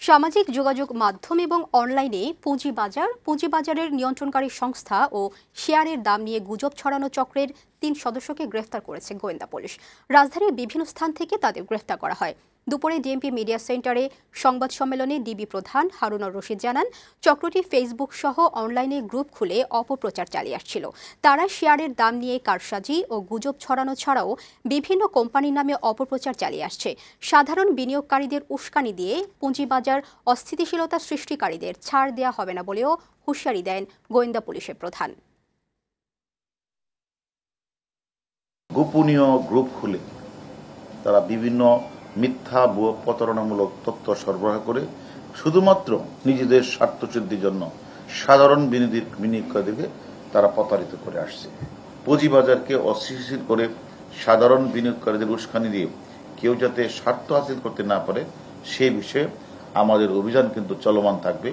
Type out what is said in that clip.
সামাজিক যোগাযোগ মাধ্যম এবং অনলাইনে পুঁজিবাজারের নিয়ন্ত্রণকারী সংস্থা ও শেয়ারের দাম নিয়ে গুজব ছড়ানো চক্রের ৩ সদস্যকে গ্রেফতার করেছে গোয়েন্দা পুলিশ। রাজধানীর বিভিন্ন স্থান থেকে তাদের গ্রেফতার করা হয়। দুপুরে ডিএমপি মিডিয়া সেন্টারে সংবাদ সম্মেলনে ডিবি প্রধান হারুনুর রশিদ জানান, চক্রটি ফেসবুক সহ অনলাইনে গ্রুপ খুলে অপপ্রচার চালিয়ে আসছিল। তারা শেয়ারের দাম নিয়ে কারসাজি ও গুজব ছড়ানো ছাড়াও বিভিন্ন কোম্পানির নামে অপপ্রচার চালিয়ে আসছে। সাধারণ বিনিয়োগকারীদের উস্কানি দিয়ে পুঁজিবাজার অস্থিতিশীলতা সৃষ্টিকারীদের ছাড় দেওয়া হবে না বলেও হুঁশিয়ারি দেন গোয়েন্দা পুলিশের প্রধান। গোপনীয় গ্রুপ খুলে তারা বিভিন্ন মিথ্যা প্রতারণামূলক তথ্য সরবরাহ করে শুধুমাত্র নিজেদের স্বার্থসিদ্ধির জন্য সাধারণ বিনিয়োগকারীদেরকে তারা প্রতারিত করে আসছে। পুঁজিবাজারকে অস্থিতিশীল করে সাধারণ বিনিয়োগকারীদের উস্কানি দিয়ে কেউ যাতে স্বার্থ হাসিল করতে না পারে সেই বিষয়ে আমাদের অভিযান কিন্তু চলমান থাকবে।